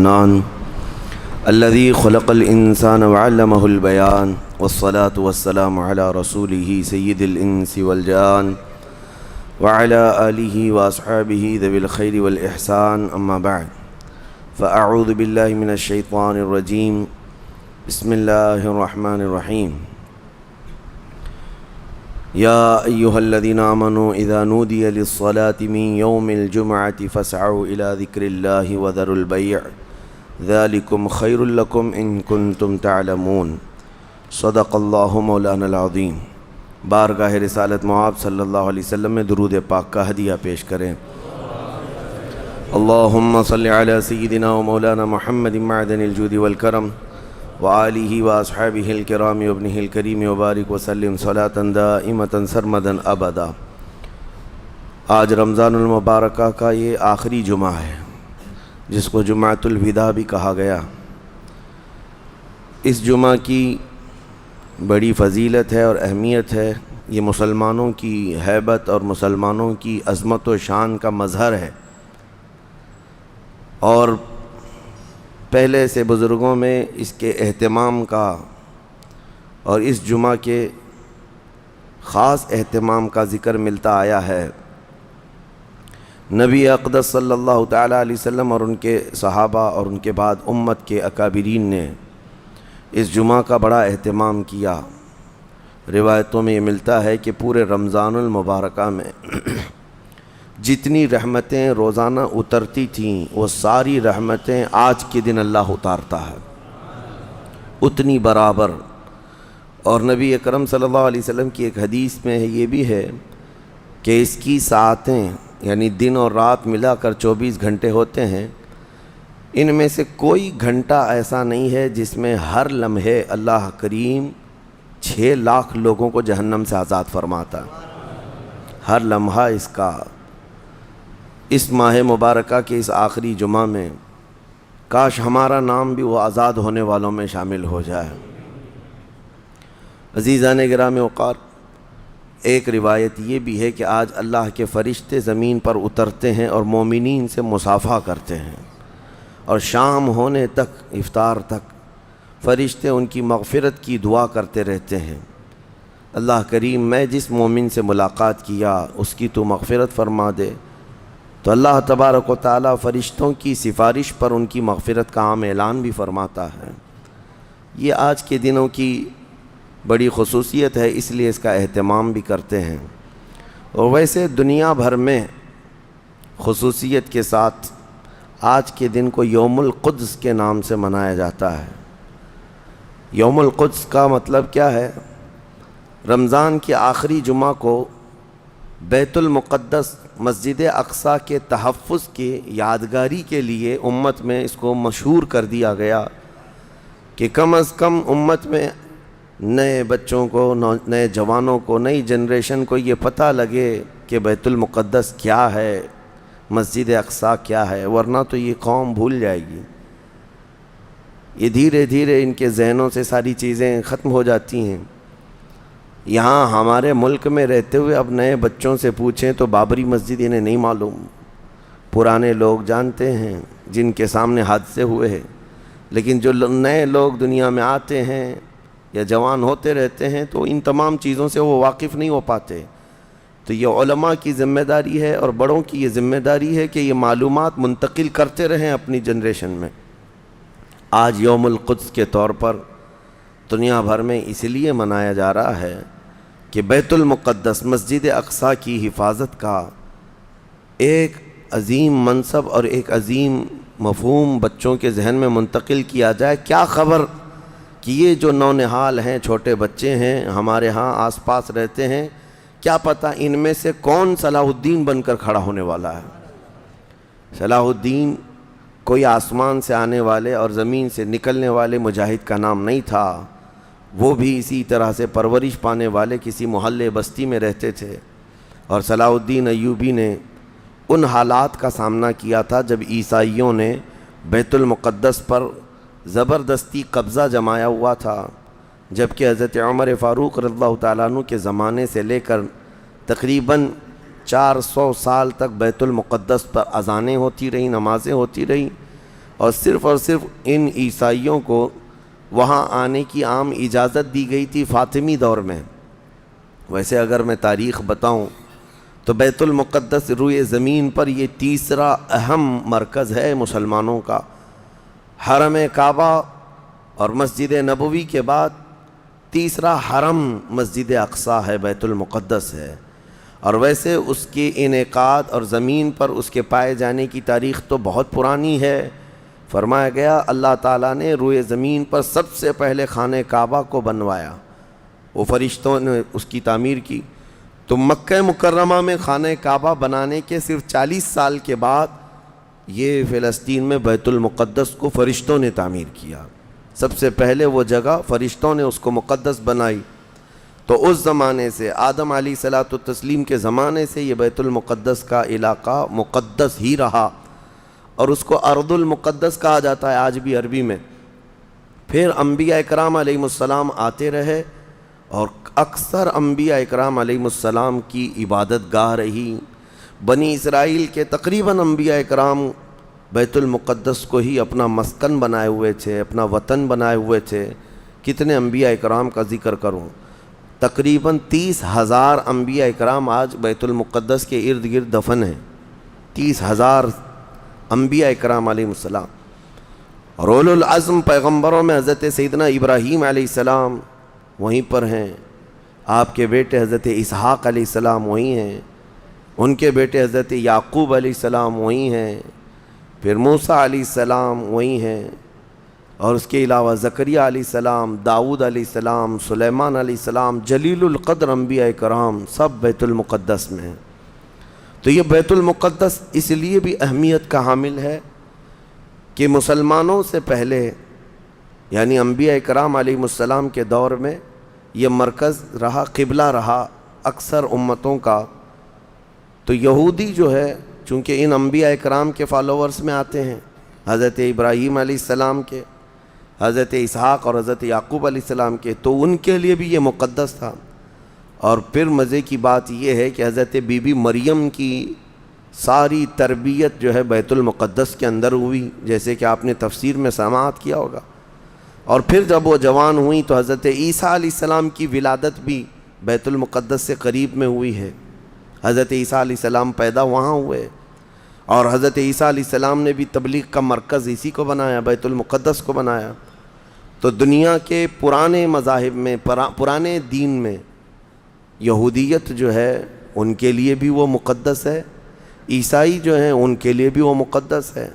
نان الذي خلق الإنسان وعلمه البيان والصلاة والسلام على رسوله سيد الإنس والجان وعلى آله وأصحابه ذوي الخير والإحسان أما بعد فأعوذ بالله من الشيطان الرجيم بسم الله الرحمن الرحيم يا أيها الذين آمنوا إذا نودي للصلاة من يوم الجمعة فاسعوا إلى ذكر الله وذروا البيع ذلكم خير لكم إن كنتم تعلمون صدق الله مولانا العظيم۔ بارگاہ رسالت معاب صلی اللہ علیہ وسلم میں درود پاک کا ہدیہ پیش کریں۔ اللہم صلی علی سیدنا و مولانا محمد معدن الجود والکرم وآلہ واصحابہ الکرام وابنہ الکریم وبارک وسلم صلاة دائمة سرمدا ابدا۔ آج رمضان المبارکہ کا یہ آخری جمعہ ہے جس کو جمعۃ الوداع بھی کہا گیا۔ اس جمعہ کی بڑی فضیلت ہے اور اہمیت ہے۔ یہ مسلمانوں کی ہیبت اور مسلمانوں کی عظمت و شان کا مظہر ہے، اور پہلے سے بزرگوں میں اس کے اہتمام کا اور اس جمعہ کے خاص اہتمام کا ذکر ملتا آیا ہے۔ نبی اقدس صلی اللہ تعالیٰ علیہ وسلم اور ان کے صحابہ اور ان کے بعد امت کے اکابرین نے اس جمعہ کا بڑا اہتمام کیا۔ روایتوں میں یہ ملتا ہے کہ پورے رمضان المبارکہ میں جتنی رحمتیں روزانہ اترتی تھیں وہ ساری رحمتیں آج کے دن اللہ اتارتا ہے، اتنی برابر۔ اور نبی اکرم صلی اللہ علیہ وسلم کی ایک حدیث میں یہ بھی ہے کہ اس کی ساعتیں یعنی دن اور رات ملا کر 24 گھنٹے ہوتے ہیں، ان میں سے کوئی گھنٹہ ایسا نہیں ہے جس میں ہر لمحے اللہ کریم 6 لاکھ لوگوں کو جہنم سے آزاد فرماتا ہے۔ ہر لمحہ اس کا اس ماہ مبارکہ کے اس آخری جمعہ میں کاش ہمارا نام بھی وہ آزاد ہونے والوں میں شامل ہو جائے۔ عزیزان گرامی اوقات، ایک روایت یہ بھی ہے کہ آج اللہ کے فرشتے زمین پر اترتے ہیں اور مومنین سے مصافحہ کرتے ہیں، اور شام ہونے تک افطار تک فرشتے ان کی مغفرت کی دعا کرتے رہتے ہیں۔ اللہ کریم میں جس مومن سے ملاقات کیا اس کی تو مغفرت فرما دے، تو اللہ تبارک و تعالیٰ فرشتوں کی سفارش پر ان کی مغفرت کا عام اعلان بھی فرماتا ہے۔ یہ آج کے دنوں کی بڑی خصوصیت ہے، اس لیے اس کا اہتمام بھی کرتے ہیں۔ اور ویسے دنیا بھر میں خصوصیت کے ساتھ آج کے دن کو یوم القدس کے نام سے منایا جاتا ہے۔ یوم القدس کا مطلب کیا ہے؟ رمضان کے آخری جمعہ کو بیت المقدس مسجد اقصیٰ کے تحفظ کی یادگاری کے لیے امت میں اس کو مشہور کر دیا گیا کہ کم از کم امت میں نئے بچوں کو، نئے جوانوں کو، نئی جنریشن کو یہ پتہ لگے کہ بیت المقدس کیا ہے، مسجد اقصیٰ کیا ہے، ورنہ تو یہ قوم بھول جائے گی۔ یہ دھیرے دھیرے ان کے ذہنوں سے ساری چیزیں ختم ہو جاتی ہیں۔ یہاں ہمارے ملک میں رہتے ہوئے اب نئے بچوں سے پوچھیں تو بابری مسجد انہیں نہیں معلوم۔ پرانے لوگ جانتے ہیں جن کے سامنے حادثے ہوئے ہیں، لیکن جو نئے لوگ دنیا میں آتے ہیں یا جوان ہوتے رہتے ہیں تو ان تمام چیزوں سے وہ واقف نہیں ہو پاتے۔ تو یہ علماء کی ذمہ داری ہے اور بڑوں کی یہ ذمہ داری ہے کہ یہ معلومات منتقل کرتے رہیں اپنی جنریشن میں۔ آج یوم القدس کے طور پر دنیا بھر میں اس لیے منایا جا رہا ہے کہ بیت المقدس مسجد اقصیٰ کی حفاظت کا ایک عظیم منصب اور ایک عظیم مفہوم بچوں کے ذہن میں منتقل کیا جائے۔ کیا خبر کہ یہ جو نونہال ہیں، چھوٹے بچے ہیں، ہمارے ہاں آس پاس رہتے ہیں، کیا پتہ ان میں سے کون صلاح الدین بن کر کھڑا ہونے والا ہے۔ صلاح الدین کوئی آسمان سے آنے والے اور زمین سے نکلنے والے مجاہد کا نام نہیں تھا، وہ بھی اسی طرح سے پرورش پانے والے کسی محلے بستی میں رہتے تھے۔ اور صلاح الدین ایوبی نے ان حالات کا سامنا کیا تھا جب عیسائیوں نے بیت المقدس پر زبردستی قبضہ جمایا ہوا تھا، جبکہ حضرت عمر فاروق رضی اللہ تعالیٰ عنہ کے زمانے سے لے کر تقریباً 400 سال تک بیت المقدس پر اذانیں ہوتی رہیں، نمازیں ہوتی رہیں، اور صرف ان عیسائیوں کو وہاں آنے کی عام اجازت دی گئی تھی فاطمی دور میں۔ ویسے اگر میں تاریخ بتاؤں تو بیت المقدس روئے زمین پر یہ تیسرا اہم مرکز ہے مسلمانوں کا۔ حرم کعبہ اور مسجد نبوی کے بعد تیسرا حرم مسجد اقصیٰ ہے، بیت المقدس ہے۔ اور ویسے اس کے انعقاد اور زمین پر اس کے پائے جانے کی تاریخ تو بہت پرانی ہے۔ فرمایا گیا اللہ تعالیٰ نے روئے زمین پر سب سے پہلے خانہ کعبہ کو بنوایا، وہ فرشتوں نے اس کی تعمیر کی۔ تو مکہ مکرمہ میں خانہ کعبہ بنانے کے صرف 40 سال کے بعد یہ فلسطین میں بیت المقدس کو فرشتوں نے تعمیر کیا۔ سب سے پہلے وہ جگہ فرشتوں نے اس کو مقدس بنائی۔ تو اس زمانے سے آدم علیہ الصلوۃ والتسلیم کے زمانے سے یہ بیت المقدس کا علاقہ مقدس ہی رہا، اور اس کو ارض المقدس کہا جاتا ہے آج بھی عربی میں۔ پھر انبیاء اکرام علیہم السلام آتے رہے، اور اکثر انبیاء اکرام علیہم السلام کی عبادت گاہ رہی۔ بنی اسرائیل کے تقریباً انبیاء اکرام بیت المقدس کو ہی اپنا مسکن بنائے ہوئے تھے، اپنا وطن بنائے ہوئے تھے۔ کتنے انبیاء اکرام کا ذکر کروں، تقریباً 30,000 انبیاء اکرام آج بیت المقدس کے ارد گرد دفن ہیں۔ 30,000 انبیاء اکرام علیہ السلام۔ اور اولو العزم پیغمبروں میں حضرت سیدنا ابراہیم علیہ السلام وہیں پر ہیں، آپ کے بیٹے حضرت اسحاق علیہ السلام وہیں ہیں، ان کے بیٹے حضرت یعقوب علیہ السلام وہیں ہیں، پھر موسیٰ علیہ السلام وہیں ہیں، اور اس کے علاوہ زکریا علیہ السلام، داؤد علیہ السلام، سلیمان علیہ السلام، جلیل القدر انبیاء کرام سب بیت المقدس میں ہیں۔ تو یہ بیت المقدس اس لیے بھی اہمیت کا حامل ہے کہ مسلمانوں سے پہلے یعنی انبیاء کرام علیہ السلام کے دور میں یہ مرکز رہا، قبلہ رہا اکثر امتوں کا۔ تو یہودی جو ہے چونکہ ان انبیاء کرام کے فالوورز میں آتے ہیں، حضرت ابراہیم علیہ السلام کے، حضرت اسحاق اور حضرت یعقوب علیہ السلام کے، تو ان کے لیے بھی یہ مقدس تھا۔ اور پھر مزے کی بات یہ ہے کہ حضرت بی بی مریم کی ساری تربیت جو ہے بیت المقدس کے اندر ہوئی، جیسے کہ آپ نے تفسیر میں سماعت کیا ہوگا۔ اور پھر جب وہ جوان ہوئیں تو حضرت عیسیٰ علیہ السلام کی ولادت بھی بیت المقدس سے قریب میں ہوئی ہے۔ حضرت عیسیٰ علیہ السلام پیدا وہاں ہوئے، اور حضرت عیسیٰ علیہ السلام نے بھی تبلیغ کا مرکز اسی کو بنایا، بیت المقدس کو بنایا۔ تو دنیا کے پرانے مذاہب میں، پرانے دین میں یہودیت جو ہے ان کے لیے بھی وہ مقدس ہے، عیسائی جو ہیں ان کے لیے بھی وہ مقدس ہے،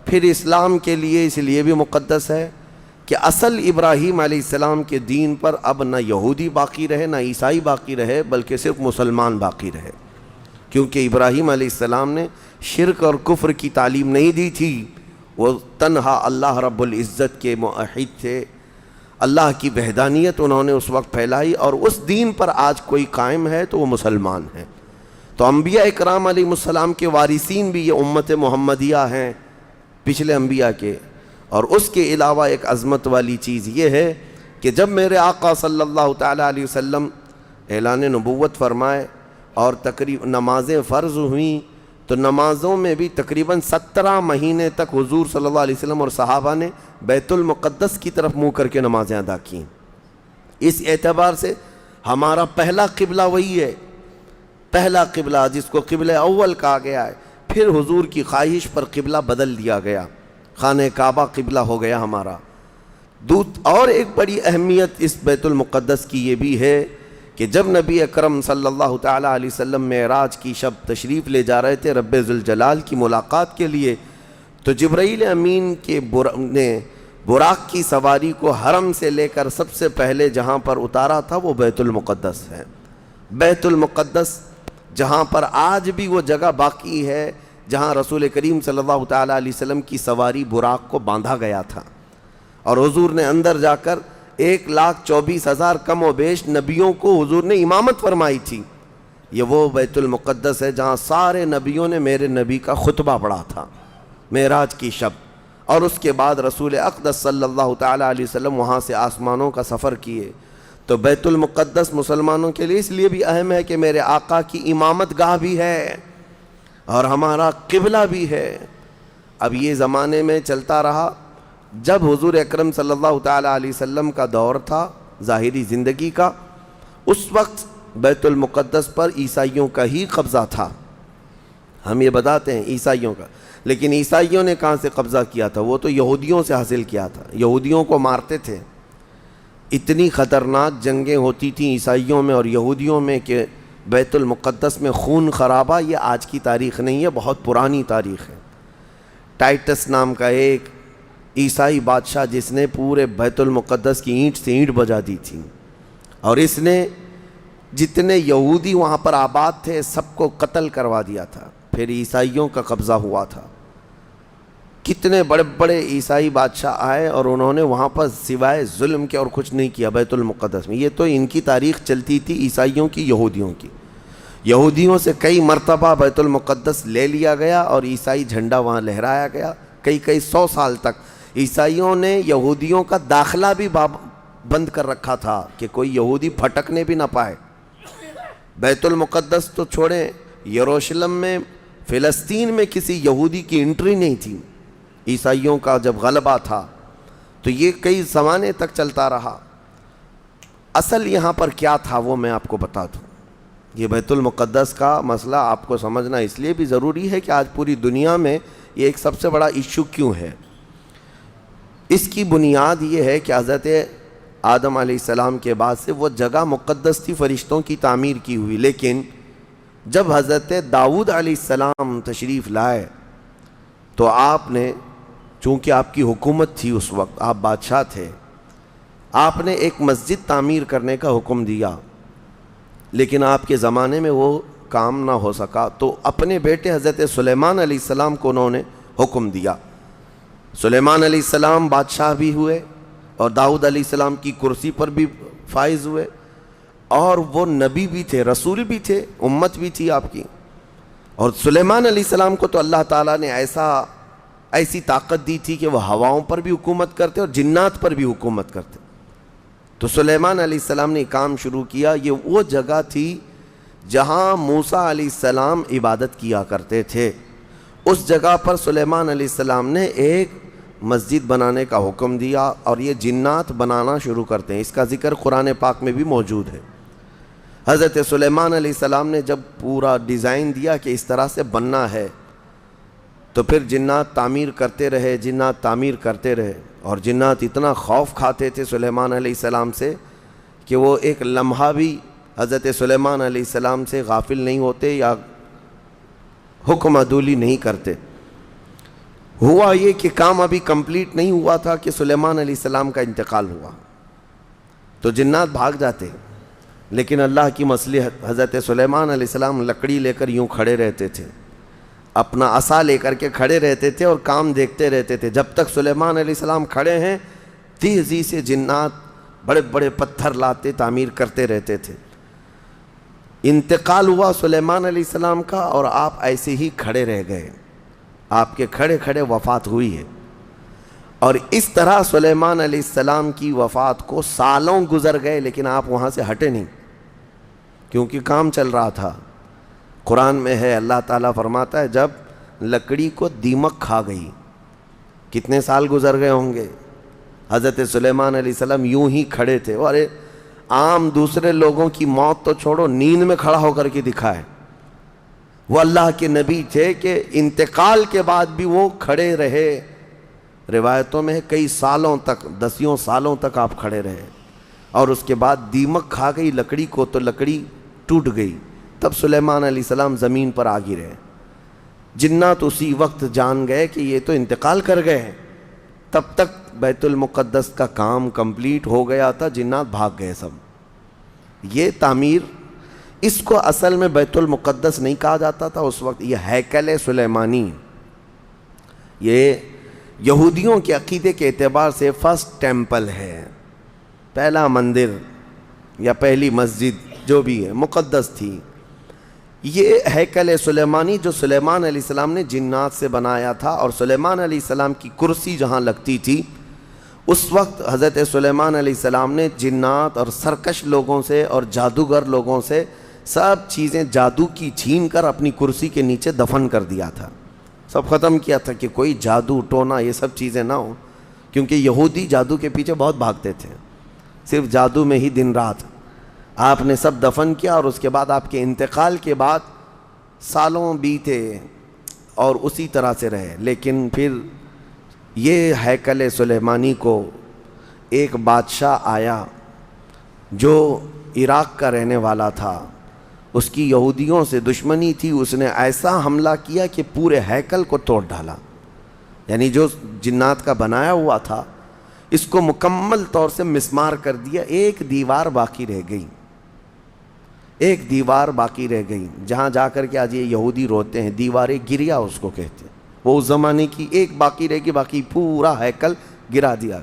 پھر اسلام کے لیے اس لیے بھی مقدس ہے کہ اصل ابراہیم علیہ السلام کے دین پر اب نہ یہودی باقی رہے نہ عیسائی باقی رہے، بلکہ صرف مسلمان باقی رہے، کیونکہ ابراہیم علیہ السلام نے شرک اور کفر کی تعلیم نہیں دی تھی، وہ تنہا اللہ رب العزت کے موحد تھے، اللہ کی وحدانیت انہوں نے اس وقت پھیلائی، اور اس دین پر آج کوئی قائم ہے تو وہ مسلمان ہے۔ تو انبیاء اکرام علیہ السلام کے وارثین بھی یہ امت محمدیہ ہیں پچھلے انبیاء کے۔ اور اس کے علاوہ ایک عظمت والی چیز یہ ہے کہ جب میرے آقا صلی اللہ تعالیٰ علیہ وسلم اعلان نبوت فرمائے اور تقریباً نمازیں فرض ہوئیں، تو نمازوں میں بھی تقریباً 17 مہینے تک حضور صلی اللہ علیہ وسلم اور صحابہ نے بیت المقدس کی طرف منہ کر کے نمازیں ادا کیں۔ اس اعتبار سے ہمارا پہلا قبلہ وہی ہے، پہلا قبلہ جس کو قبلہ اول کہا گیا ہے۔ پھر حضور کی خواہش پر قبلہ بدل دیا گیا، خانہ کعبہ قبلہ ہو گیا ہمارا۔ اور ایک بڑی اہمیت اس بیت المقدس کی یہ بھی ہے کہ جب نبی اکرم صلی اللہ تعالیٰ علیہ وسلم معراج کی شب تشریف لے جا رہے تھے رب ذوالجلال کی ملاقات کے لیے، تو جبرائیل امین کے نے براق کی سواری کو حرم سے لے کر سب سے پہلے جہاں پر اتارا تھا وہ بیت المقدس ہے۔ بیت المقدس جہاں پر آج بھی وہ جگہ باقی ہے جہاں رسول کریم صلی اللہ تعالیٰ علیہ وسلم کی سواری براق کو باندھا گیا تھا، اور حضور نے اندر جا کر 1,24,000 کم و بیش نبیوں کو حضور نے امامت فرمائی تھی۔ یہ وہ بیت المقدس ہے جہاں سارے نبیوں نے میرے نبی کا خطبہ پڑھا تھا معراج کی شب، اور اس کے بعد رسول اقدس صلی اللہ تعالیٰ علیہ وسلم وہاں سے آسمانوں کا سفر کیے۔ تو بیت المقدس مسلمانوں کے لیے اس لیے بھی اہم ہے کہ میرے آقا کی امامت گاہ بھی ہے اور ہمارا قبلہ بھی ہے۔ اب یہ زمانے میں چلتا رہا، جب حضور اکرم صلی اللہ تعالیٰ علیہ وسلم کا دور تھا ظاہری زندگی کا، اس وقت بیت المقدس پر عیسائیوں کا ہی قبضہ تھا. ہم یہ بتاتے ہیں عیسائیوں کا، لیکن عیسائیوں نے کہاں سے قبضہ کیا تھا؟ وہ تو یہودیوں سے حاصل کیا تھا. یہودیوں کو مارتے تھے. اتنی خطرناک جنگیں ہوتی تھیں عیسائیوں میں اور یہودیوں میں کہ بیت المقدس میں خون خرابہ یہ آج کی تاریخ نہیں ہے، بہت پرانی تاریخ ہے. ٹائٹس نام کا ایک عیسائی بادشاہ جس نے پورے بیت المقدس کی اینٹ سے اینٹ بجا دی تھی، اور اس نے جتنے یہودی وہاں پر آباد تھے سب کو قتل کروا دیا تھا. پھر عیسائیوں کا قبضہ ہوا تھا. کتنے بڑے بڑے عیسائی بادشاہ آئے اور انہوں نے وہاں پر سوائے ظلم کے اور کچھ نہیں کیا بیت المقدس میں. یہ تو ان کی تاریخ چلتی تھی عیسائیوں کی، یہودیوں کی. یہودیوں سے کئی مرتبہ بیت المقدس لے لیا گیا اور عیسائی جھنڈا وہاں لہرایا گیا. کئی 100 سال تک عیسائیوں نے یہودیوں کا داخلہ بھی بند کر رکھا تھا کہ کوئی یہودی پھٹکنے بھی نہ پائے. بیت المقدس تو چھوڑیں، یروشلم میں فلسطین میں کسی یہودی کی انٹری نہیں تھی. عیسائیوں کا جب غلبہ تھا تو یہ کئی زمانے تک چلتا رہا. اصل یہاں پر کیا تھا وہ میں آپ کو بتا دوں. یہ بیت المقدس کا مسئلہ آپ کو سمجھنا اس لیے بھی ضروری ہے کہ آج پوری دنیا میں یہ ایک سب سے بڑا ایشو کیوں ہے. اس کی بنیاد یہ ہے کہ حضرت آدم علیہ السلام کے بعد سے وہ جگہ مقدس تھی، فرشتوں کی تعمیر کی ہوئی. لیکن جب حضرت داؤد علیہ السلام تشریف لائے تو آپ نے، چونکہ آپ کی حکومت تھی اس وقت، آپ بادشاہ تھے، آپ نے ایک مسجد تعمیر کرنے کا حکم دیا. لیکن آپ کے زمانے میں وہ کام نہ ہو سکا تو اپنے بیٹے حضرت سلیمان علیہ السلام کو انہوں نے حکم دیا. سلیمان علیہ السلام بادشاہ بھی ہوئے اور داؤد علیہ السلام کی کرسی پر بھی فائز ہوئے، اور وہ نبی بھی تھے، رسول بھی تھے، امت بھی تھی آپ کی. اور سلیمان علیہ السلام کو تو اللہ تعالیٰ نے ایسی طاقت دی تھی کہ وہ ہواؤں پر بھی حکومت کرتے اور جنات پر بھی حکومت کرتے. تو سلیمان علیہ السلام نے کام شروع کیا. یہ وہ جگہ تھی جہاں موسیٰ علیہ السلام عبادت کیا کرتے تھے. اس جگہ پر سلیمان علیہ السلام نے ایک مسجد بنانے کا حکم دیا اور یہ جنات بنانا شروع کرتے ہیں. اس کا ذکر قرآن پاک میں بھی موجود ہے. حضرت سلیمان علیہ السلام نے جب پورا ڈیزائن دیا کہ اس طرح سے بننا ہے تو پھر جنات تعمیر کرتے رہے اور جنات اتنا خوف کھاتے تھے سلیمان علیہ السلام سے کہ وہ ایک لمحہ بھی حضرت سلیمان علیہ السلام سے غافل نہیں ہوتے یا حکم عدولی نہیں کرتے. ہوا یہ کہ کام ابھی کمپلیٹ نہیں ہوا تھا کہ سلیمان علیہ السلام کا انتقال ہوا تو جنات بھاگ جاتے. لیکن اللہ کی مصلحت، حضرت سلیمان علیہ السلام لکڑی لے کر یوں کھڑے رہتے تھے، اپنا عصا لے کر کے کھڑے رہتے تھے اور کام دیکھتے رہتے تھے. جب تک سلیمان علیہ السلام کھڑے ہیں تیزی سے جنات بڑے بڑے پتھر لاتے تعمیر کرتے رہتے تھے. انتقال ہوا سلیمان علیہ السلام کا اور آپ ایسے ہی کھڑے رہ گئے. آپ کے کھڑے کھڑے وفات ہوئی ہے. اور اس طرح سلیمان علیہ السلام کی وفات کو سالوں گزر گئے لیکن آپ وہاں سے ہٹے نہیں کیونکہ کام چل رہا تھا. قرآن میں ہے، اللہ تعالیٰ فرماتا ہے جب لکڑی کو دیمک کھا گئی، کتنے سال گزر گئے ہوں گے. حضرت سلیمان علیہ السلام یوں ہی کھڑے تھے. ارے عام دوسرے لوگوں کی موت تو چھوڑو، نیند میں کھڑا ہو کر کے دکھائے. وہ اللہ کے نبی تھے کہ انتقال کے بعد بھی وہ کھڑے رہے. روایتوں میں کئی سالوں تک، 10 سالوں تک آپ کھڑے رہے. اور اس کے بعد دیمک کھا گئی لکڑی کو تو لکڑی ٹوٹ گئی. تب سلیمان علیہ السلام زمین پر آ گرے. جنات اسی وقت جان گئے کہ یہ تو انتقال کر گئے ہیں. تب تک بیت المقدس کا کام کمپلیٹ ہو گیا تھا، جنات بھاگ گئے سب. یہ تعمیر، اس کو اصل میں بیت المقدس نہیں کہا جاتا تھا اس وقت، یہ ہیکل سلیمانی. یہ یہودیوں کے عقیدے کے اعتبار سے فرسٹ ٹیمپل ہے، پہلا مندر یا پہلی مسجد جو بھی ہے مقدس تھی. یہ ہیکل سلیمانی جو سلیمان علیہ السلام نے جنات سے بنایا تھا، اور سلیمان علیہ السلام کی کرسی جہاں لگتی تھی اس وقت حضرت سلیمان علیہ السلام نے جنات اور سرکش لوگوں سے اور جادوگر لوگوں سے سب چیزیں جادو کی چھین کر اپنی کرسی کے نیچے دفن کر دیا تھا. سب ختم کیا تھا کہ کوئی جادو ٹونا یہ سب چیزیں نہ ہوں، کیونکہ یہودی جادو کے پیچھے بہت بھاگتے تھے، صرف جادو میں ہی دن رات۔ آپ نے سب دفن کیا، اور اس کے بعد آپ کے انتقال کے بعد سالوں بیتے اور اسی طرح سے رہے۔ لیکن پھر یہ ہیکل سلیمانی کو ایک بادشاہ آیا جو عراق کا رہنے والا تھا، اس کی یہودیوں سے دشمنی تھی، اس نے ایسا حملہ کیا کہ پورے ہیکل کو توڑ ڈالا، یعنی جو جنات کا بنایا ہوا تھا اس کو مکمل طور سے مسمار کر دیا۔ ایک دیوار باقی رہ گئی، ایک دیوار باقی رہ گئی، جہاں جا کر کے آج یہ یہودی روتے ہیں، دیوار گریا اس کو کہتے ہیں، وہ اس زمانے کی ایک باقی رہ گئی، باقی پورا ہیکل گرا دیا۔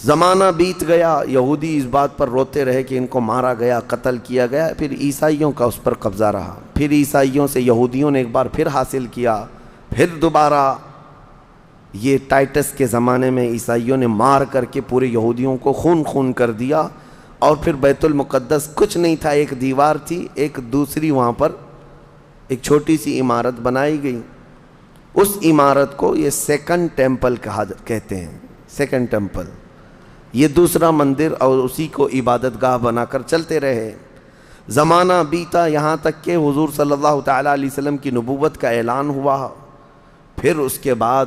زمانہ بیت گیا، یہودی اس بات پر روتے رہے کہ ان کو مارا گیا، قتل کیا گیا، پھر عیسائیوں کا اس پر قبضہ رہا، پھر عیسائیوں سے یہودیوں نے ایک بار پھر حاصل کیا، پھر دوبارہ یہ ٹائٹس کے زمانے میں عیسائیوں نے مار کر کے پورے یہودیوں کو خون کر دیا، اور پھر بیت المقدس کچھ نہیں تھا، ایک دیوار تھی، ایک دوسری وہاں پر ایک چھوٹی سی عمارت بنائی گئی، اس عمارت کو یہ سیکنڈ ٹیمپل کہتے ہیں، سیکنڈ ٹیمپل، یہ دوسرا مندر، اور اسی کو عبادت گاہ بنا کر چلتے رہے۔ زمانہ بیتا، یہاں تک کہ حضور صلی اللہ تعالیٰ علیہ وسلم کی نبوت کا اعلان ہوا، پھر اس کے بعد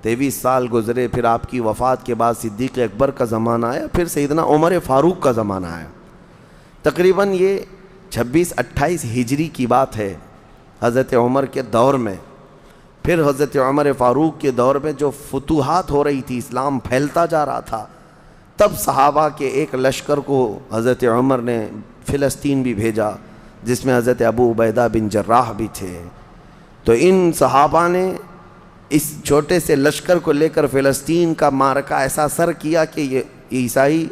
23 سال گزرے، پھر آپ کی وفات کے بعد صدیق اکبر کا زمانہ آیا، پھر سیدنا عمر فاروق کا زمانہ آیا۔ تقریباً یہ 26-28 ہجری کی بات ہے، حضرت عمر کے دور میں۔ پھر حضرت عمر فاروق کے دور میں جو فتوحات ہو رہی تھی، اسلام پھیلتا جا رہا تھا، تب صحابہ کے ایک لشکر کو حضرت عمر نے فلسطین بھی بھیجا، جس میں حضرت ابو عبیدہ بن جراح بھی تھے۔ تو ان صحابہ نے اس چھوٹے سے لشکر کو لے کر فلسطین کا معرکہ ایسا سر کیا کہ یہ عیسائی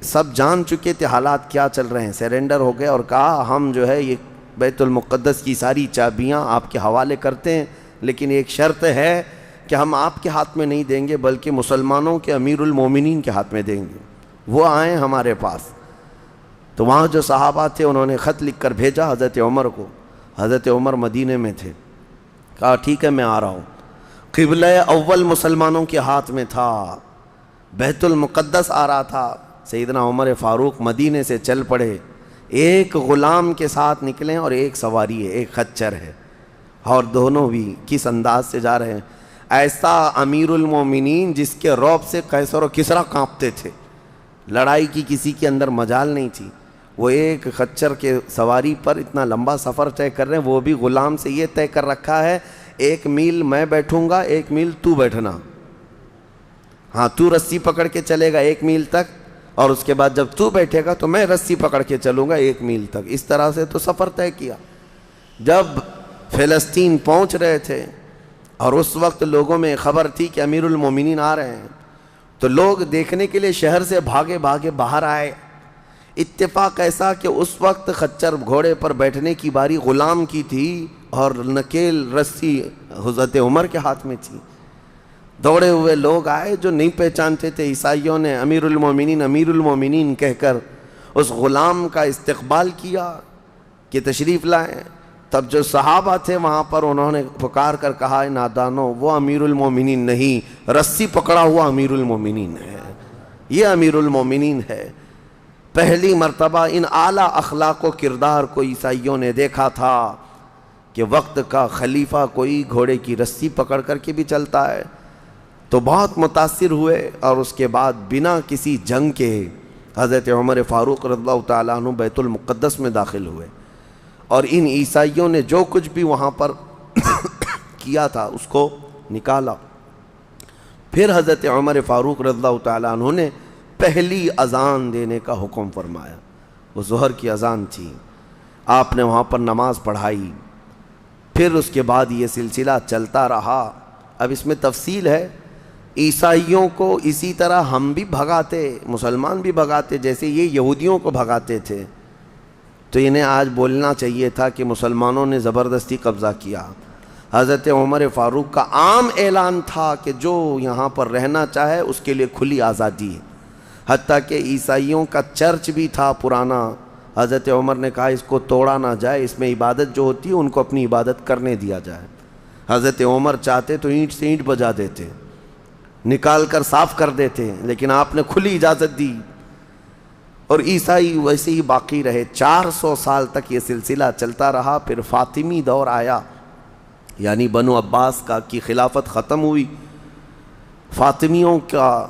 سب جان چکے تھے حالات کیا چل رہے ہیں، سیرنڈر ہو گئے اور کہا ہم جو ہے یہ بیت المقدس کی ساری چابیاں آپ کے حوالے کرتے ہیں، لیکن ایک شرط ہے کہ ہم آپ کے ہاتھ میں نہیں دیں گے بلکہ مسلمانوں کے امیر المومنین کے ہاتھ میں دیں گے، وہ آئیں ہمارے پاس۔ تو وہاں جو صحابہ تھے انہوں نے خط لکھ کر بھیجا حضرت عمر کو، حضرت عمر مدینے میں تھے، کہا ٹھیک ہے میں آ رہا ہوں۔ قبلہ اول مسلمانوں کے ہاتھ میں تھا، بیت المقدس آ رہا تھا، سیدنا عمر فاروق مدینے سے چل پڑے، ایک غلام کے ساتھ نکلیں اور ایک سواری ہے، ایک خچر ہے، اور دونوں بھی کس انداز سے جا رہے ہیں، ایسا امیر المومنین جس کے رعب سے قیصر و کسریٰ کانپتے تھے، لڑائی کی کسی کے اندر مجال نہیں تھی، وہ ایک خچر کے سواری پر اتنا لمبا سفر طے کر رہے ہیں، وہ بھی غلام سے یہ طے کر رکھا ہے 1 میل میں بیٹھوں گا، 1 میل تو بیٹھنا، ہاں تو رسی پکڑ کے چلے گا 1 میل تک، اور اس کے بعد جب تو بیٹھے گا تو میں رسی پکڑ کے چلوں گا 1 میل تک۔ اس طرح سے تو سفر طے کیا۔ جب فلسطین پہنچ رہے تھے اور اس وقت لوگوں میں خبر تھی کہ امیر المومنین آ رہے ہیں، تو لوگ دیکھنے کے لیے شہر سے بھاگے بھاگے باہر آئے۔ اتفاق ایسا کہ اس وقت خچر گھوڑے پر بیٹھنے کی باری غلام کی تھی اور نکیل رسی حضرت عمر کے ہاتھ میں تھی۔ دوڑے ہوئے لوگ آئے جو نہیں پہچانتے تھے، عیسائیوں نے امیر المومنین کہہ کر اس غلام کا استقبال کیا کہ تشریف لائیں۔ تب جو صحابہ تھے وہاں پر انہوں نے پکار کر کہا نادانو، وہ امیر المومنین نہیں، رسی پکڑا ہوا امیر المومنین ہے، یہ امیر المومنین ہے۔ پہلی مرتبہ ان اعلیٰ اخلاق و کردار کو عیسائیوں نے دیکھا تھا کہ وقت کا خلیفہ کوئی گھوڑے کی رسی پکڑ کر کے بھی چلتا ہے، تو بہت متاثر ہوئے، اور اس کے بعد بنا کسی جنگ کے حضرت عمر فاروق رضی اللہ تعالیٰ عنہ بیت المقدس میں داخل ہوئے، اور ان عیسائیوں نے جو کچھ بھی وہاں پر کیا تھا اس کو نکالا۔ پھر حضرت عمر فاروق رضی اللہ تعالیٰ عنہ نے پہلی اذان دینے کا حکم فرمایا، وہ ظہر کی اذان تھی، آپ نے وہاں پر نماز پڑھائی۔ پھر اس کے بعد یہ سلسلہ چلتا رہا۔ اب اس میں تفصیل ہے، عیسائیوں کو اسی طرح ہم بھی بھگاتے، مسلمان بھی بھگاتے، جیسے یہ یہودیوں کو بھگاتے تھے، تو انہیں آج بولنا چاہیے تھا کہ مسلمانوں نے زبردستی قبضہ کیا۔ حضرت عمر فاروق کا عام اعلان تھا کہ جو یہاں پر رہنا چاہے اس کے لیے کھلی آزادی ہے، حتیٰ کہ عیسائیوں کا چرچ بھی تھا پرانا، حضرت عمر نے کہا اس کو توڑا نہ جائے، اس میں عبادت جو ہوتی ہے ان کو اپنی عبادت کرنے دیا جائے۔ حضرت عمر چاہتے تو اینٹ سے اینٹ بجا دیتے، نکال کر صاف کر دیتے، لیکن آپ نے کھلی اجازت دی، اور عیسائی ویسے ہی باقی رہے۔ 400 سال تک یہ سلسلہ چلتا رہا۔ پھر فاطمی دور آیا، یعنی بنو عباس کی خلافت ختم ہوئی، فاطمیوں کا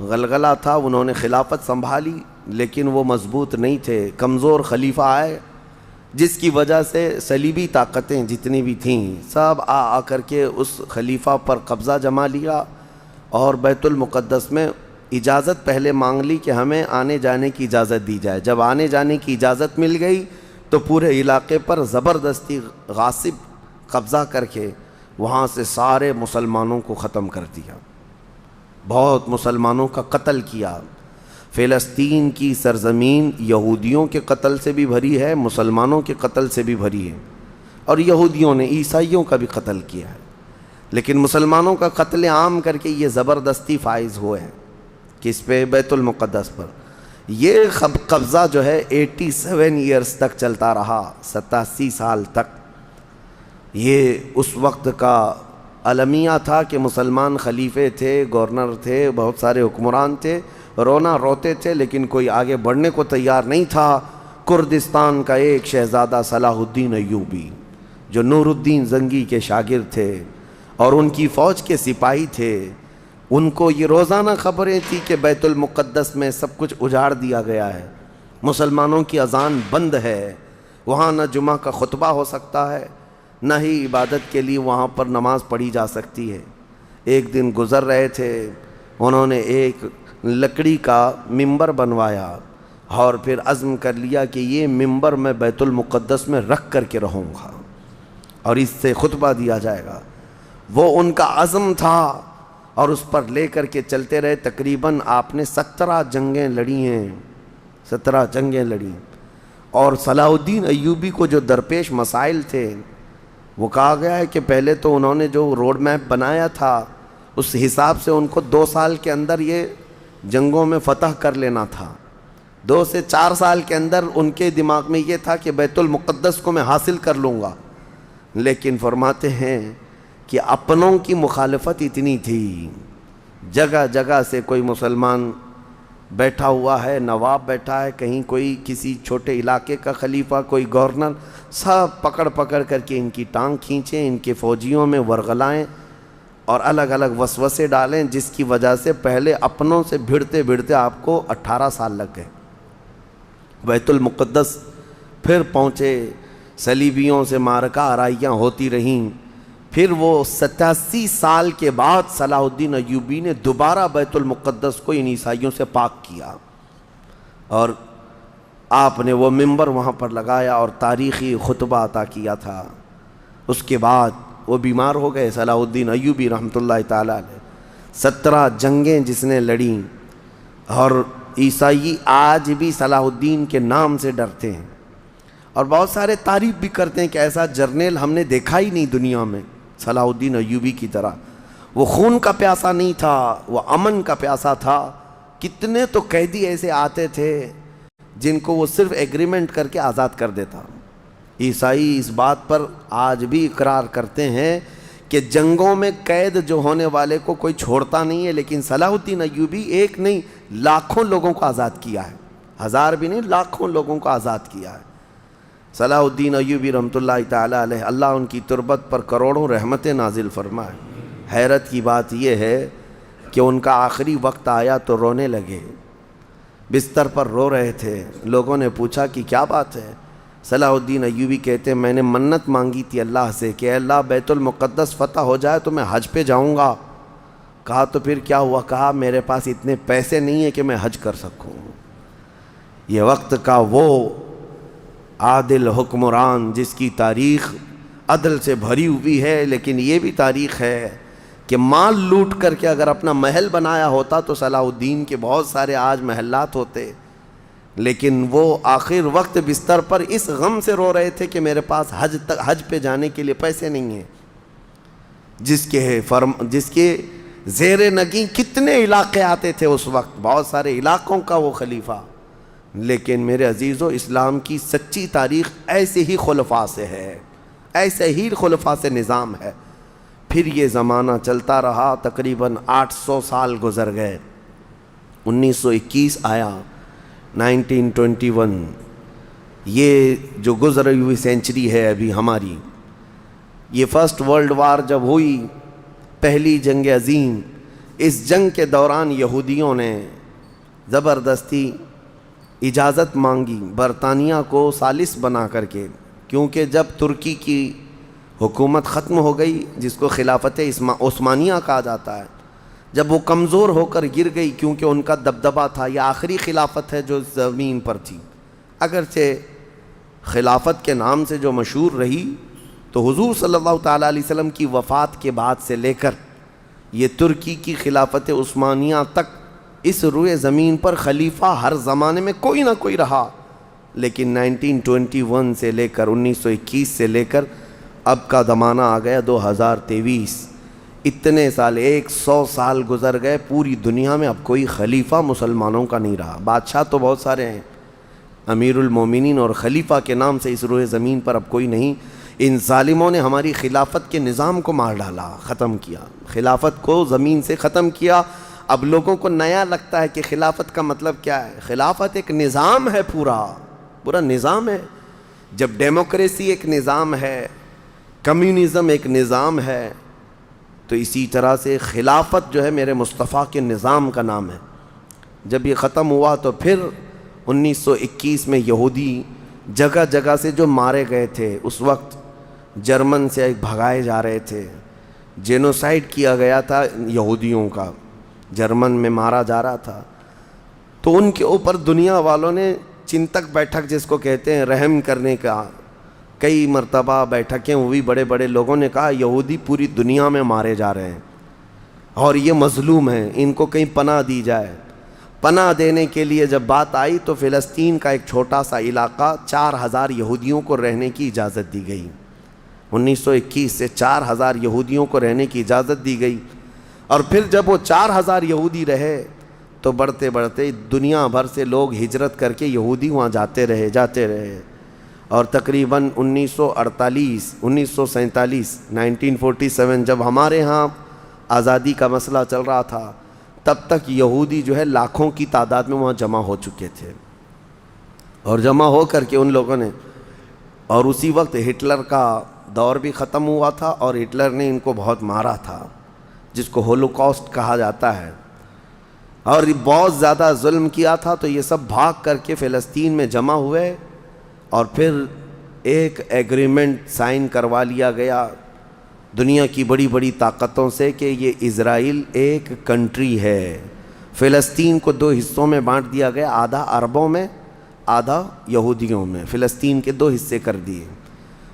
غلغلہ تھا، انہوں نے خلافت سنبھالی، لیکن وہ مضبوط نہیں تھے، کمزور خلیفہ آئے، جس کی وجہ سے صلیبی طاقتیں جتنی بھی تھیں سب آ کر کے اس خلیفہ پر قبضہ جما لیا، اور بیت المقدس میں اجازت پہلے مانگ لی کہ ہمیں آنے جانے کی اجازت دی جائے۔ جب آنے جانے کی اجازت مل گئی تو پورے علاقے پر زبردستی غاصب قبضہ کر کے وہاں سے سارے مسلمانوں کو ختم کر دیا، بہت مسلمانوں کا قتل کیا۔ فلسطین کی سرزمین یہودیوں کے قتل سے بھی بھری ہے، مسلمانوں کے قتل سے بھی بھری ہے، اور یہودیوں نے عیسائیوں کا بھی قتل کیا ہے، لیکن مسلمانوں کا قتل عام کر کے یہ زبردستی فائز ہوئے ہیں، کس پہ؟ بیت المقدس پر۔ یہ قبضہ جو ہے 87 ایئرز تک چلتا رہا، 87 سال تک۔ یہ اس وقت کا المیہ تھا کہ مسلمان خلیفے تھے، گورنر تھے، بہت سارے حکمران تھے، رونا روتے تھے، لیکن کوئی آگے بڑھنے کو تیار نہیں تھا۔ کردستان کا ایک شہزادہ صلاح الدین ایوبی، جو نور الدین زنگی کے شاگرد تھے اور ان کی فوج کے سپاہی تھے، ان کو یہ روزانہ خبریں تھی کہ بیت المقدس میں سب کچھ اجاڑ دیا گیا ہے، مسلمانوں کی اذان بند ہے، وہاں نہ جمعہ کا خطبہ ہو سکتا ہے، نہ ہی عبادت کے لیے وہاں پر نماز پڑھی جا سکتی ہے۔ ایک دن گزر رہے تھے، انہوں نے ایک لکڑی کا ممبر بنوایا اور پھر عزم کر لیا کہ یہ ممبر میں بیت المقدس میں رکھ کر کے رہوں گا اور اس سے خطبہ دیا جائے گا۔ وہ ان کا عزم تھا اور اس پر لے کر کے چلتے رہے۔ تقریباً آپ نے 17 جنگیں لڑی ہیں، 17 جنگیں لڑی، اور صلاح الدین ایوبی کو جو درپیش مسائل تھے وہ کہا گیا ہے کہ پہلے تو انہوں نے جو روڈ میپ بنایا تھا اس حساب سے ان کو 2 سال کے اندر یہ جنگوں میں فتح کر لینا تھا۔ 2 سے 4 سال کے اندر ان کے دماغ میں یہ تھا کہ بیت المقدس کو میں حاصل کر لوں گا، لیکن فرماتے ہیں کہ اپنوں کی مخالفت اتنی تھی، جگہ جگہ سے کوئی مسلمان بیٹھا ہوا ہے، نواب بیٹھا ہے، کہیں کوئی کسی چھوٹے علاقے کا خلیفہ، کوئی گورنر، سب پکڑ پکڑ کر کے ان کی ٹانگ کھینچیں، ان کے فوجیوں میں ورغلائیں اور الگ الگ وسوسے ڈالیں، جس کی وجہ سے پہلے اپنوں سے بھیڑتے بھیڑتے آپ کو 18 سال لگ گئے۔ بیت المقدس پھر پہنچے، صلیبیوں سے معرکہ آرائیاں ہوتی رہیں، پھر وہ 87 سال کے بعد صلاح الدین ایوبی نے دوبارہ بیت المقدس کو ان عیسائیوں سے پاک کیا، اور آپ نے وہ ممبر وہاں پر لگایا اور تاریخی خطبہ عطا کیا تھا۔ اس کے بعد وہ بیمار ہو گئے صلاح الدین ایوبی رحمۃ اللہ تعالیٰ علیہ۔ 17 جنگیں جس نے لڑیں، اور عیسائی آج بھی صلاح الدین کے نام سے ڈرتے ہیں، اور بہت سارے تعریف بھی کرتے ہیں کہ ایسا جرنیل ہم نے دیکھا ہی نہیں دنیا میں صلاح الدین ایوبی کی طرح۔ وہ خون کا پیاسا نہیں تھا، وہ امن کا پیاسا تھا۔ کتنے تو قیدی ایسے آتے تھے جن کو وہ صرف ایگریمنٹ کر کے آزاد کر دیتا۔ عیسائی اس بات پر آج بھی اقرار کرتے ہیں کہ جنگوں میں قید جو ہونے والے کو کوئی چھوڑتا نہیں ہے، لیکن صلاح الدین ایوبی ایک نہیں لاکھوں لوگوں کو آزاد کیا ہے، 1000 بھی نہیں، لاکھوں لوگوں کو آزاد کیا ہے صلاح الدین ایوبی رحمۃ اللہ تعالیٰ علیہ۔ اللہ ان کی تربت پر کروڑوں رحمتیں نازل فرمائے۔ حیرت کی بات یہ ہے کہ ان کا آخری وقت آیا تو رونے لگے، بستر پر رو رہے تھے۔ لوگوں نے پوچھا کہ کیا بات ہے؟ صلاح الدین ایوبی کہتے ہیں میں نے منت مانگی تھی اللہ سے کہ اے اللہ بیت المقدس فتح ہو جائے تو میں حج پہ جاؤں گا۔ کہا تو پھر کیا ہوا؟ کہا میرے پاس اتنے پیسے نہیں ہیں کہ میں حج کر سکوں۔ یہ وقت کا وہ عادل حکمران جس کی تاریخ عدل سے بھری ہوئی ہے، لیکن یہ بھی تاریخ ہے کہ مال لوٹ کر کے اگر اپنا محل بنایا ہوتا تو صلاح الدین کے بہت سارے آج محلات ہوتے، لیکن وہ آخر وقت بستر پر اس غم سے رو رہے تھے کہ میرے پاس حج پہ جانے کے لیے پیسے نہیں ہیں۔ جس کے زیر نگیں کتنے علاقے آتے تھے اس وقت، بہت سارے علاقوں کا وہ خلیفہ۔ لیکن میرے عزیزو، اسلام کی سچی تاریخ ایسے ہی خلفاء سے ہے، ایسے ہی خلفاء سے نظام ہے۔ پھر یہ زمانہ چلتا رہا، تقریباً 800 سال گزر گئے، 1921 آیا، 1921، یہ جو گزری ہوئی سینچری ہے ابھی ہماری، یہ فرسٹ ورلڈ وار جب ہوئی، پہلی جنگ عظیم، اس جنگ کے دوران یہودیوں نے زبردستی اجازت مانگی برطانیہ کو ثالث بنا کر کے، کیونکہ جب ترکی کی حکومت ختم ہو گئی، جس کو خلافت عثمانیہ کہا جاتا ہے، جب وہ کمزور ہو کر گر گئی، کیونکہ ان کا دبدبہ تھا، یہ آخری خلافت ہے جو زمین پر تھی، اگرچہ خلافت کے نام سے جو مشہور رہی، تو حضور صلی اللہ تعالیٰ علیہ وسلم کی وفات کے بعد سے لے کر یہ ترکی کی خلافت عثمانیہ تک اس روئے زمین پر خلیفہ ہر زمانے میں کوئی نہ کوئی رہا، لیکن 1921 سے لے کر 1921 سے لے کر اب کا زمانہ آ گیا 2023، اتنے سال، 100 سال گزر گئے، پوری دنیا میں اب کوئی خلیفہ مسلمانوں کا نہیں رہا۔ بادشاہ تو بہت سارے ہیں، امیر المومنین اور خلیفہ کے نام سے اس روئے زمین پر اب کوئی نہیں۔ ان ظالموں نے ہماری خلافت کے نظام کو مار ڈالا، ختم کیا، خلافت کو زمین سے ختم کیا۔ اب لوگوں کو نیا لگتا ہے کہ خلافت کا مطلب کیا ہے۔ خلافت ایک نظام ہے، پورا نظام ہے۔ جب ڈیموکریسی ایک نظام ہے، کمیونزم ایک نظام ہے، تو اسی طرح سے خلافت جو ہے میرے مصطفیٰ کے نظام کا نام ہے۔ جب یہ ختم ہوا تو پھر 1921 میں یہودی جگہ جگہ سے جو مارے گئے تھے، اس وقت جرمن سے بھگائے جا رہے تھے، جینوسائیڈ کیا گیا تھا یہودیوں کا، جرمن میں مارا جا رہا تھا، تو ان کے اوپر دنیا والوں نے چنتک بیٹھک جس کو کہتے ہیں رحم کرنے کا، کئی مرتبہ بیٹھکیں ہوئی، بڑے بڑے لوگوں نے کہا یہودی پوری دنیا میں مارے جا رہے ہیں اور یہ مظلوم ہیں، ان کو کہیں پناہ دی جائے۔ پناہ دینے کے لیے جب بات آئی تو فلسطین کا ایک چھوٹا سا علاقہ 4000 یہودیوں کو رہنے کی اجازت دی گئی۔ 1921 سے 4000 یہودیوں کو رہنے کی اجازت دی گئی، اور پھر جب وہ 4000 یہودی رہے تو بڑھتے بڑھتے دنیا بھر سے لوگ ہجرت کر کے یہودی وہاں جاتے رہے، اور تقریباً 1948 1947 1947 جب ہمارے ہاں آزادی کا مسئلہ چل رہا تھا، تب تک یہودی جو ہے لاکھوں کی تعداد میں وہاں جمع ہو چکے تھے، اور جمع ہو کر کے ان لوگوں نے، اور اسی وقت ہٹلر کا دور بھی ختم ہوا تھا، اور ہٹلر نے ان کو بہت مارا تھا، جس کو ہولوکاسٹ کہا جاتا ہے، اور بہت زیادہ ظلم کیا تھا۔ تو یہ سب بھاگ کر کے فلسطین میں جمع ہوئے، اور پھر ایک ایگریمنٹ سائن کروا لیا گیا دنیا کی بڑی بڑی طاقتوں سے کہ یہ اسرائیل ایک کنٹری ہے۔ فلسطین کو 2 حصوں میں بانٹ دیا گیا، آدھا عربوں میں، آدھا یہودیوں میں، فلسطین کے 2 حصے کر دیے،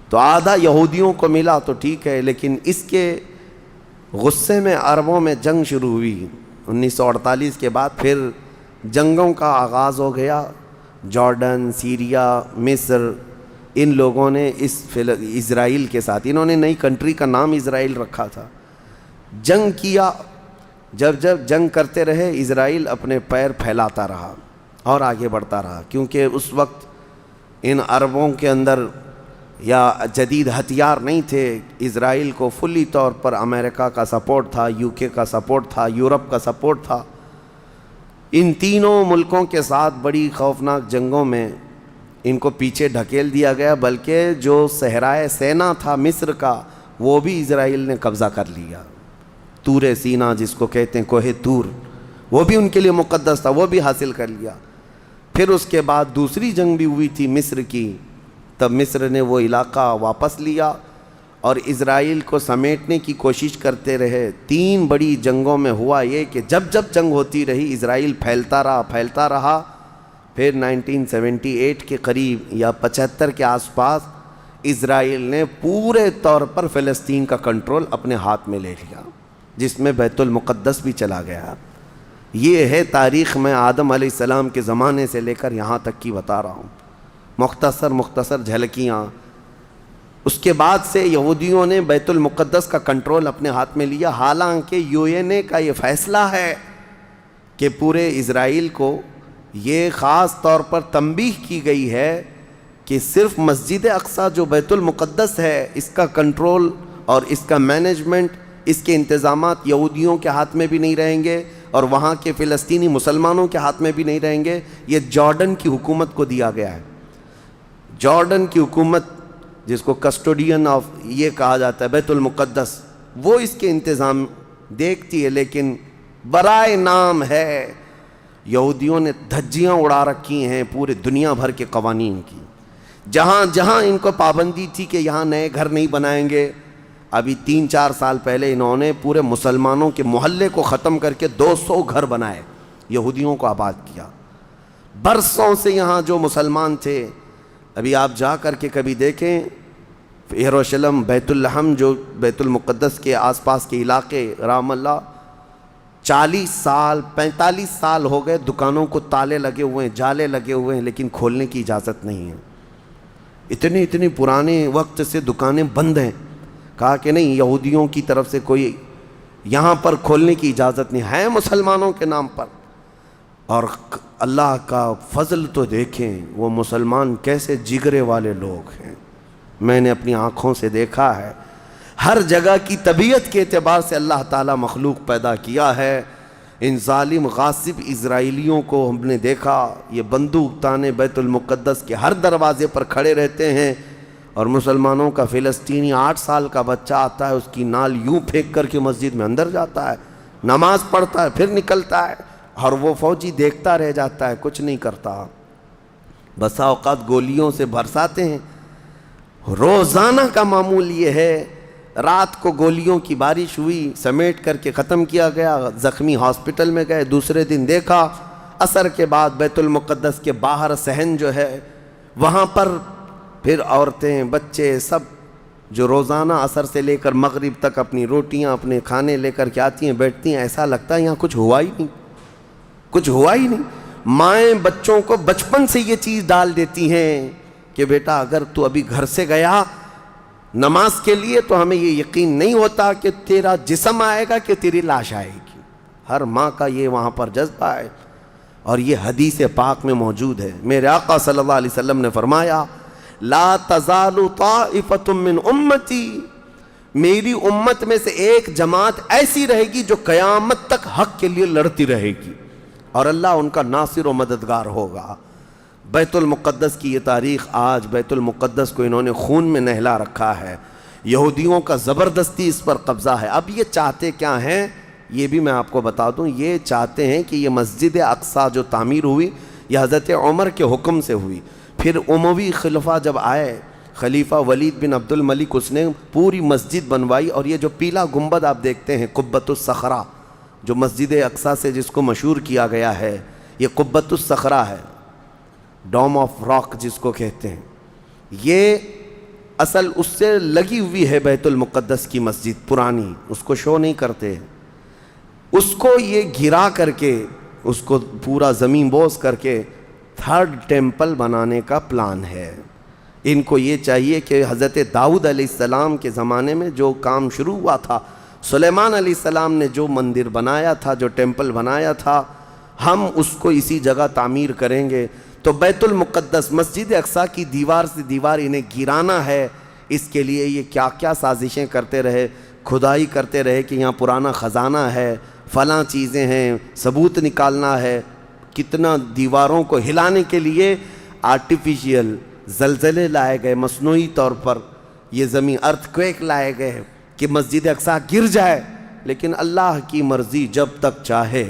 تو آدھا یہودیوں کو ملا تو ٹھیک ہے، لیکن اس کے غصے میں عربوں میں جنگ شروع ہوئی۔ 1948 کے بعد پھر جنگوں کا آغاز ہو گیا، جارڈن، سیریا، مصر، ان لوگوں نے اسرائیل کے ساتھ، انہوں نے نئی کنٹری کا نام اسرائیل رکھا تھا، جنگ کیا۔ جب جنگ کرتے رہے، اسرائیل اپنے پیر پھیلاتا رہا اور آگے بڑھتا رہا، کیونکہ اس وقت ان عربوں کے اندر یا جدید ہتھیار نہیں تھے۔ اسرائیل کو فلی طور پر امریکہ کا سپورٹ تھا، UK کا سپورٹ تھا، یورپ کا سپورٹ تھا۔ ان تینوں ملکوں کے ساتھ بڑی خوفناک جنگوں میں ان کو پیچھے ڈھکیل دیا گیا، بلکہ جو صحرائے سینا تھا مصر کا، وہ بھی اسرائیل نے قبضہ کر لیا۔ طور سینا جس کو کہتے ہیں، کوہ طور، وہ بھی ان کے لیے مقدس تھا، وہ بھی حاصل کر لیا۔ پھر اس کے بعد دوسری جنگ بھی ہوئی تھی مصر کی، تب مصر نے وہ علاقہ واپس لیا اور اسرائیل کو سمیٹنے کی کوشش کرتے رہے۔ 3 بڑی جنگوں میں ہوا یہ کہ جب جنگ ہوتی رہی، اسرائیل پھیلتا رہا۔ پھر 1978 کے قریب یا 75 کے آس پاس اسرائیل نے پورے طور پر فلسطین کا کنٹرول اپنے ہاتھ میں لے لیا، جس میں بیت المقدس بھی چلا گیا۔ یہ ہے تاریخ، میں آدم علیہ السلام کے زمانے سے لے کر یہاں تک کی بتا رہا ہوں، مختصر جھلکیاں۔ اس کے بعد سے یہودیوں نے بیت المقدس کا کنٹرول اپنے ہاتھ میں لیا، حالانکہ UN کا یہ فیصلہ ہے کہ پورے اسرائیل کو یہ خاص طور پر تنبیہ کی گئی ہے کہ صرف مسجد اقصیٰ جو بیت المقدس ہے، اس کا کنٹرول اور اس کا مینجمنٹ اس کے انتظامات یہودیوں کے ہاتھ میں بھی نہیں رہیں گے اور وہاں کے فلسطینی مسلمانوں کے ہاتھ میں بھی نہیں رہیں گے، یہ جارڈن کی حکومت کو دیا گیا ہے۔ جارڈن کی حکومت جس کو کسٹوڈین آف یہ کہا جاتا ہے بیت المقدس، وہ اس کے انتظام دیکھتی ہے، لیکن برائے نام ہے یہودیوں نے دھجیاں اڑا رکھی ہیں پورے دنیا بھر کے قوانین کی۔ جہاں جہاں ان کو پابندی تھی کہ یہاں نئے گھر نہیں بنائیں گے، ابھی 3-4 سال پہلے انہوں نے پورے مسلمانوں کے محلے کو ختم کر کے 200 گھر بنائے، یہودیوں کو آباد کیا۔ برسوں سے یہاں جو مسلمان تھے، ابھی آپ جا کر کے کبھی دیکھیں یروشلم، بیت الحم جو بیت المقدس کے آس پاس کے علاقے، رام اللہ 40 سال 45 سال ہو گئے دکانوں کو تالے لگے ہوئے ہیں، جالے لگے ہوئے ہیں، لیکن کھولنے کی اجازت نہیں ہے۔ اتنے پرانے وقت سے دکانیں بند ہیں۔ کہا کہ نہیں، یہودیوں کی طرف سے کوئی یہاں پر کھولنے کی اجازت نہیں ہے، مسلمانوں کے نام پر۔ اور اللہ کا فضل تو دیکھیں، وہ مسلمان کیسے جگرے والے لوگ ہیں، میں نے اپنی آنکھوں سے دیکھا ہے۔ ہر جگہ کی طبیعت کے اعتبار سے اللہ تعالیٰ مخلوق پیدا کیا ہے۔ ان ظالم غاصب اسرائیلیوں کو ہم نے دیکھا، یہ بندوق تانے بیت المقدس کے ہر دروازے پر کھڑے رہتے ہیں، اور مسلمانوں کا فلسطینی 8 سال کا بچہ آتا ہے، اس کی نال یوں پھینک کر کے مسجد میں اندر جاتا ہے، نماز پڑھتا ہے، پھر نکلتا ہے، اور وہ فوجی دیکھتا رہ جاتا ہے، کچھ نہیں کرتا۔ بسا اوقات گولیوں سے برساتے ہیں۔ روزانہ کا معمول یہ ہے، رات کو گولیوں کی بارش ہوئی، سمیٹ کر کے ختم کیا گیا، زخمی ہاسپٹل میں گئے، دوسرے دن دیکھا عصر کے بعد بیت المقدس کے باہر صحن جو ہے وہاں پر پھر عورتیں بچے سب جو روزانہ عصر سے لے کر مغرب تک اپنی روٹیاں اپنے کھانے لے کر کے آتی ہیں، بیٹھتی ہیں، ایسا لگتا ہے یہاں کچھ ہوا ہی نہیں، کچھ ہوا ہی نہیں۔ مائیں بچوں کو بچپن سے یہ چیز ڈال دیتی ہیں کہ بیٹا اگر تو ابھی گھر سے گیا نماز کے لیے تو ہمیں یہ یقین نہیں ہوتا کہ تیرا جسم آئے گا کہ تیری لاش آئے گی۔ ہر ماں کا یہ وہاں پر جذبہ ہے، اور یہ حدیث پاک میں موجود ہے۔ میرے آقا صلی اللہ علیہ وسلم نے فرمایا، لا تزال طائفۃ من امتی، میری امت میں سے ایک جماعت ایسی رہے گی جو قیامت تک حق کے لیے لڑتی رہے گی، اور اللہ ان کا ناصر و مددگار ہوگا۔ بیت المقدس کی یہ تاریخ، آج بیت المقدس کو انہوں نے خون میں نہلا رکھا ہے، یہودیوں کا زبردستی اس پر قبضہ ہے۔ اب یہ چاہتے کیا ہیں، یہ بھی میں آپ کو بتا دوں، یہ چاہتے ہیں کہ یہ مسجد اقصیٰ جو تعمیر ہوئی یہ حضرت عمر کے حکم سے ہوئی، پھر اموی خلفہ جب آئے، خلیفہ ولید بن عبد الملک، اس نے پوری مسجد بنوائی، اور یہ جو پیلا گنبد آپ دیکھتے ہیں قبۃ الصخرہ، جو مسجد اقصیٰ سے جس کو مشہور کیا گیا ہے، یہ قبۃ الصخرہ ہے، ڈوم آف راک جس کو کہتے ہیں، یہ اصل اس سے لگی ہوئی ہے بیت المقدس کی مسجد پرانی، اس کو شو نہیں کرتے، اس کو یہ گھرا کر کے، اس کو پورا زمین بوس کر کے 3rd ٹیمپل بنانے کا پلان ہے۔ ان کو یہ چاہیے کہ حضرت داؤد علیہ السلام کے زمانے میں جو کام شروع ہوا تھا، سلیمان علیہ السلام نے جو مندر بنایا تھا، جو ٹیمپل بنایا تھا، ہم اس کو اسی جگہ تعمیر کریں گے۔ تو بیت المقدس مسجد اقصیٰ کی دیوار سے دیوار انہیں گرانا ہے، اس کے لیے یہ کیا کیا سازشیں کرتے رہے، کھدائی کرتے رہے کہ یہاں پرانا خزانہ ہے، فلاں چیزیں ہیں، ثبوت نکالنا ہے۔ کتنا دیواروں کو ہلانے کے لیے آرٹیفیشیل زلزلے لائے گئے، مصنوعی طور پر یہ زمین ارتھ کویک لائے گئے کہ مسجد اقصیٰ گر جائے، لیکن اللہ کی مرضی جب تک چاہے۔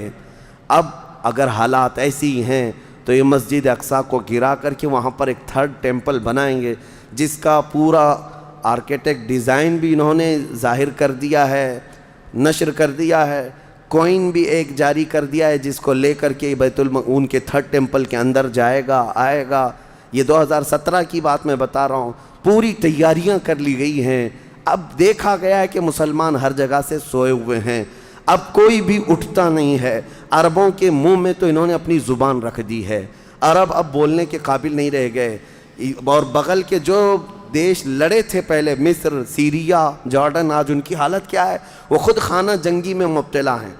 اب اگر حالات ایسی ہیں تو یہ مسجد اقصیٰ کو گرا کر کے وہاں پر ایک 3rd ٹیمپل بنائیں گے، جس کا پورا آرکیٹیکٹ ڈیزائن بھی انہوں نے ظاہر کر دیا ہے، نشر کر دیا ہے، کوئن بھی ایک جاری کر دیا ہے، جس کو لے کر کے ان کے 3rd ٹیمپل کے اندر جائے گا، آئے گا۔ یہ 2017 کی بات میں بتا رہا ہوں، پوری تیاریاں کر لی گئی ہیں۔ اب دیکھا گیا ہے کہ مسلمان ہر جگہ سے سوئے ہوئے ہیں، اب کوئی بھی اٹھتا نہیں ہے۔ عربوں کے منہ میں تو انہوں نے اپنی زبان رکھ دی ہے، عرب اب بولنے کے قابل نہیں رہ گئے، اور بغل کے جو دیش لڑے تھے پہلے، مصر، سیریا، جارڈن، آج ان کی حالت کیا ہے؟ وہ خود خانہ جنگی میں مبتلا ہیں،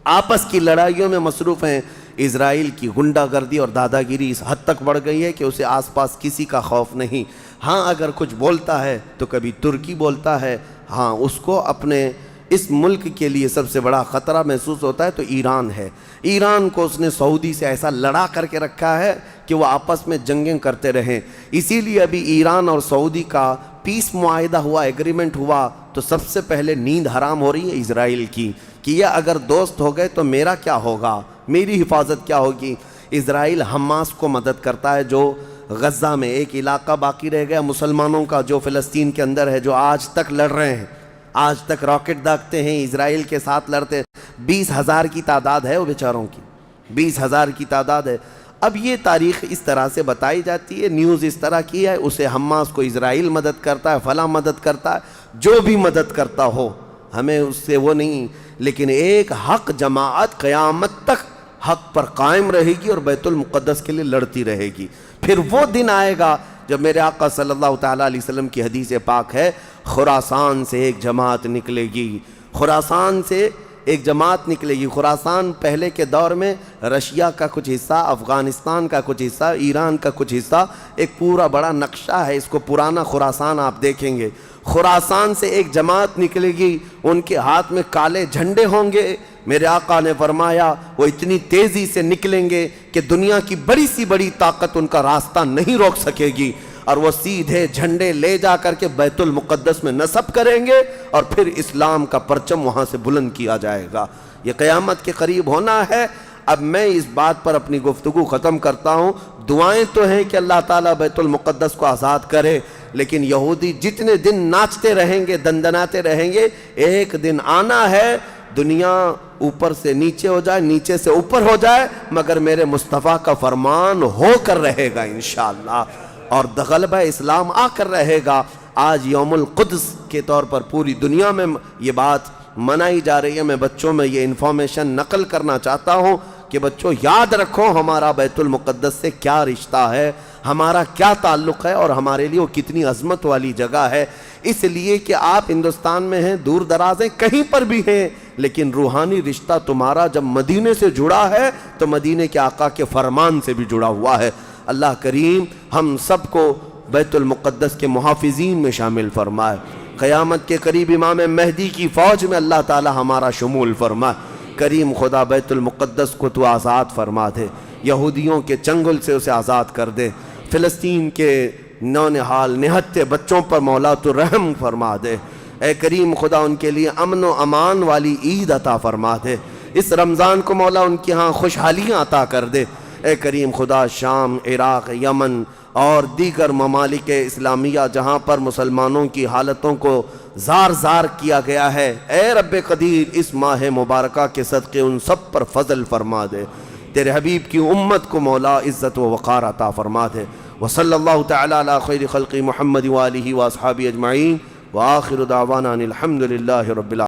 آپس کی لڑائیوں میں مصروف ہیں۔ اسرائیل کی غنڈہ گردی اور دادا گیری اس حد تک بڑھ گئی ہے کہ اسے آس پاس کسی کا خوف نہیں۔ ہاں اگر کچھ بولتا ہے تو کبھی ترکی بولتا ہے، ہاں اس کو اپنے اس ملک کے لیے سب سے بڑا خطرہ محسوس ہوتا ہے تو ایران ہے۔ ایران کو اس نے سعودی سے ایسا لڑا کر کے رکھا ہے کہ وہ آپس میں جنگیں کرتے رہیں۔ اسی لیے ابھی ایران اور سعودی کا پیس معاہدہ ہوا، ایگریمنٹ ہوا، تو سب سے پہلے نیند حرام ہو رہی ہے اسرائیل کی کہ یہ اگر دوست ہو گئے تو میرا کیا ہوگا، میری حفاظت کیا ہوگی۔ اسرائیل حماس کو مدد کرتا ہے، جو غزہ میں ایک علاقہ باقی رہ گیا مسلمانوں کا جو فلسطین کے اندر ہے، جو آج تک لڑ رہے ہیں، آج تک راکٹ داغتے ہیں، اسرائیل کے ساتھ لڑتے ہیں۔ 20,000 کی تعداد ہے وہ بیچاروں کی، 20,000 کی تعداد ہے۔ اب یہ تاریخ اس طرح سے بتائی جاتی ہے، نیوز اس طرح کی ہے، اسے حماس کو اسرائیل مدد کرتا ہے، فلاں مدد کرتا ہے، جو بھی مدد کرتا ہو ہمیں اس سے وہ نہیں، لیکن ایک حق جماعت قیامت تک حق پر قائم رہے گی اور بیت المقدس کے لیے لڑتی رہے گی۔ پھر وہ دن آئے گا جب میرے آقا صلی اللہ تعالیٰ علیہ وسلم کی حدیث پاک ہے، خراسان سے ایک جماعت نکلے گی، خراسان سے ایک جماعت نکلے گی۔ خراسان پہلے کے دور میں رشیا کا کچھ حصہ، افغانستان کا کچھ حصہ، ایران کا کچھ حصہ، ایک پورا بڑا نقشہ ہے، اس کو پرانا خراسان آپ دیکھیں گے۔ خراسان سے ایک جماعت نکلے گی، ان کے ہاتھ میں کالے جھنڈے ہوں گے۔ میرے آقا نے فرمایا وہ اتنی تیزی سے نکلیں گے کہ دنیا کی بڑی سی بڑی طاقت ان کا راستہ نہیں روک سکے گی، اور وہ سیدھے جھنڈے لے جا کر کے بیت المقدس میں نصب کریں گے، اور پھر اسلام کا پرچم وہاں سے بلند کیا جائے گا۔ یہ قیامت کے قریب ہونا ہے۔ اب میں اس بات پر اپنی گفتگو ختم کرتا ہوں۔ دعائیں تو ہیں کہ اللہ تعالیٰ بیت المقدس کو آزاد کرے، لیکن یہودی جتنے دن ناچتے رہیں گے، دندناتے رہیں گے، ایک دن آنا ہے دنیا اوپر سے نیچے ہو جائے، نیچے سے اوپر ہو جائے، مگر میرے مصطفیٰ کا فرمان ہو کر رہے گا انشاءاللہ، اور غلبہ اسلام آ کر رہے گا۔ آج یوم القدس کے طور پر پوری دنیا میں یہ بات منائی جا رہی ہے۔ میں بچوں میں یہ انفارمیشن نقل کرنا چاہتا ہوں کہ بچوں یاد رکھو ہمارا بیت المقدس سے کیا رشتہ ہے، ہمارا کیا تعلق ہے، اور ہمارے لیے وہ کتنی عظمت والی جگہ ہے۔ اس لیے کہ آپ ہندوستان میں ہیں، دور دراز ہیں، کہیں پر بھی ہیں، لیکن روحانی رشتہ تمہارا جب مدینے سے جڑا ہے تو مدینے کے آقا کے فرمان سے بھی جڑا ہوا ہے۔ اللہ کریم ہم سب کو بیت المقدس کے محافظین میں شامل فرمائے۔ قیامت کے قریب امام مہدی کی فوج میں اللہ تعالی ہمارا شمول فرمائے۔ کریم خدا بیت المقدس کو تو آزاد فرما دے، یہودیوں کے چنگل سے اسے آزاد کر دے، فلسطین کے نونہال نہتے بچوں پر مولا تو رحم فرما دے۔ اے کریم خدا ان کے لیے امن و امان والی عید عطا فرما دے، اس رمضان کو مولا ان کی ہاں خوشحالیاں عطا کر دے۔ اے کریم خدا شام، عراق، یمن اور دیگر ممالک اسلامیہ جہاں پر مسلمانوں کی حالتوں کو زار زار کیا گیا ہے، اے رب قدیر اس ماہ مبارکہ کے صدقے ان سب پر فضل فرما دے۔ تیرے حبیب کی امت کو مولا عزت و وقار عطا فرما دے۔ وصلی اللہ تعالی علی خیر خلق محمد وآلہ واصحابہ اجمعین، وآخر دعوانا ان الحمد للہ رب العالمین۔